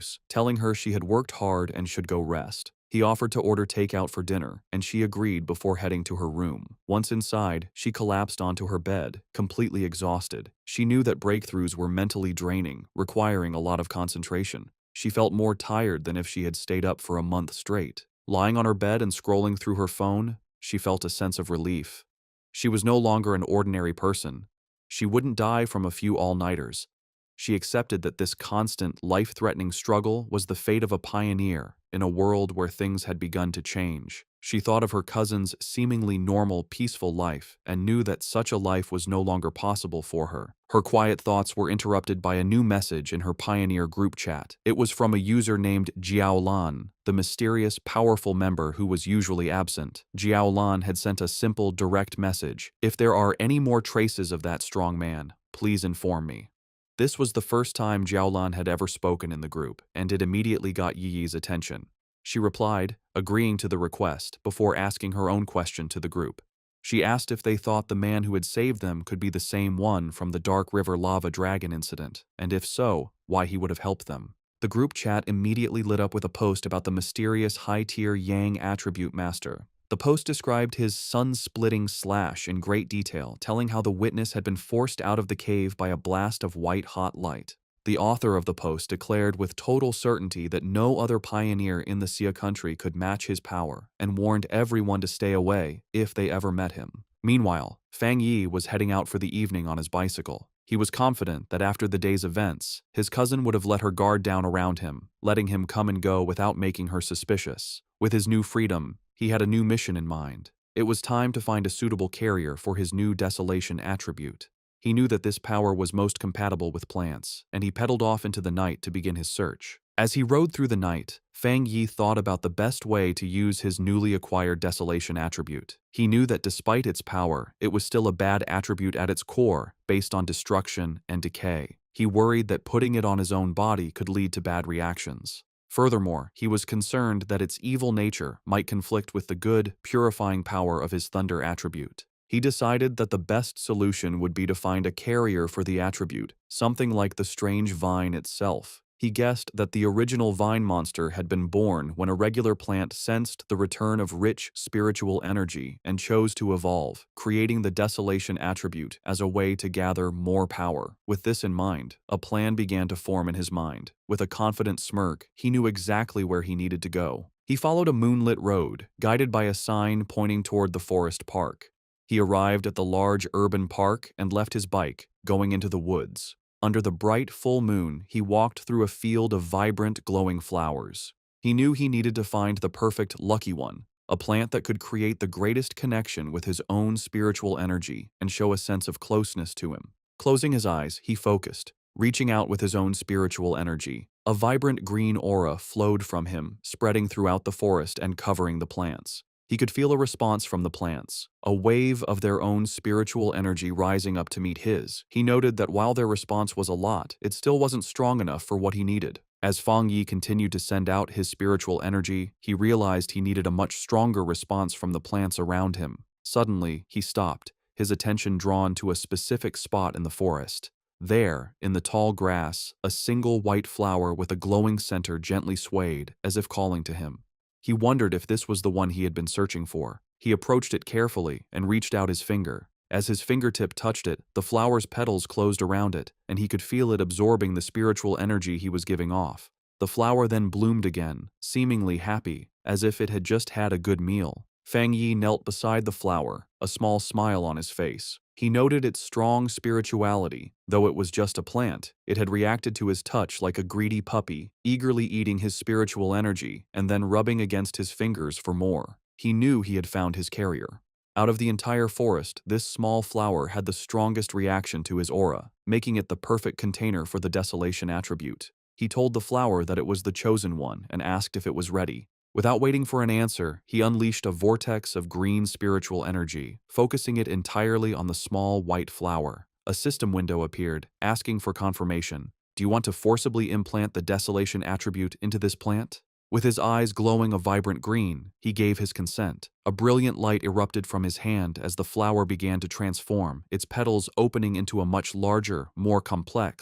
excuse, telling her she had worked hard and should go rest. He offered to order takeout for dinner, and she agreed before heading to her room. Once inside, she collapsed onto her bed, completely exhausted. She knew that breakthroughs were mentally draining, requiring a lot of concentration. She felt more tired than if she had stayed up for a month straight. Lying on her bed and scrolling through her phone, she felt a sense of relief. She was no longer an ordinary person. She wouldn't die from a few all-nighters. She accepted that this constant, life-threatening struggle was the fate of a pioneer in a world where things had begun to change. She thought of her cousin's seemingly normal, peaceful life and knew that such a life was no longer possible for her. Her quiet thoughts were interrupted by a new message in her Pioneer group chat. It was from a user named Jiao Lan, the mysterious, powerful member who was usually absent. Jiao Lan had sent a simple, direct message. "If there are any more traces of that strong man, please inform me." This was the first time Jiaolan had ever spoken in the group, and it immediately got Yi's attention. She replied, agreeing to the request, before asking her own question to the group. She asked if they thought the man who had saved them could be the same one from the Dark River Lava Dragon incident, and if so, why he would have helped them. The group chat immediately lit up with a post about the mysterious high-tier Yang attribute master. The post described his sun-splitting slash in great detail, telling how the witness had been forced out of the cave by a blast of white-hot light. The author of the post declared with total certainty that no other pioneer in the Xia country could match his power, and warned everyone to stay away if they ever met him. Meanwhile, Fang Yi was heading out for the evening on his bicycle. He was confident that after the day's events, his cousin would have let her guard down around him, letting him come and go without making her suspicious. With his new freedom, he had a new mission in mind. It was time to find a suitable carrier for his new desolation attribute. He knew that this power was most compatible with plants, and he pedaled off into the night to begin his search. As he rode through the night, Fang Yi thought about the best way to use his newly acquired desolation attribute. He knew that despite its power, it was still a bad attribute at its core, based on destruction and decay. He worried that putting it on his own body could lead to bad reactions. Furthermore, he was concerned that its evil nature might conflict with the good, purifying power of his thunder attribute. He decided that the best solution would be to find a carrier for the attribute, something like the strange vine itself. He guessed that the original vine monster had been born when a regular plant sensed the return of rich spiritual energy and chose to evolve, creating the desolation attribute as a way to gather more power. With this in mind, a plan began to form in his mind. With a confident smirk, he knew exactly where he needed to go. He followed a moonlit road, guided by a sign pointing toward the forest park. He arrived at the large urban park and left his bike, going into the woods. Under the bright full moon, he walked through a field of vibrant, glowing flowers. He knew he needed to find the perfect lucky one, a plant that could create the greatest connection with his own spiritual energy and show a sense of closeness to him. Closing his eyes, he focused, reaching out with his own spiritual energy. A vibrant green aura flowed from him, spreading throughout the forest and covering the plants. He could feel a response from the plants, a wave of their own spiritual energy rising up to meet his. He noted that while their response was a lot, it still wasn't strong enough for what he needed. As Fang Yi continued to send out his spiritual energy, he realized he needed a much stronger response from the plants around him. Suddenly, he stopped, his attention drawn to a specific spot in the forest. There, in the tall grass, a single white flower with a glowing center gently swayed, as if calling to him. He wondered if this was the one he had been searching for. He approached it carefully and reached out his finger. As his fingertip touched it, the flower's petals closed around it, and he could feel it absorbing the spiritual energy he was giving off. The flower then bloomed again, seemingly happy, as if it had just had a good meal. Fang Yi knelt beside the flower, a small smile on his face. He noted its strong spirituality. Though it was just a plant, it had reacted to his touch like a greedy puppy, eagerly eating his spiritual energy and then rubbing against his fingers for more. He knew he had found his carrier. Out of the entire forest, this small flower had the strongest reaction to his aura, making it the perfect container for the desolation attribute. He told the flower that it was the chosen one and asked if it was ready. Without waiting for an answer, he unleashed a vortex of green spiritual energy, focusing it entirely on the small white flower. A system window appeared, asking for confirmation. "Do you want to forcibly implant the desolation attribute into this plant?" With his eyes glowing a vibrant green, he gave his consent. A brilliant light erupted from his hand as the flower began to transform, its petals opening into a much larger, more complex,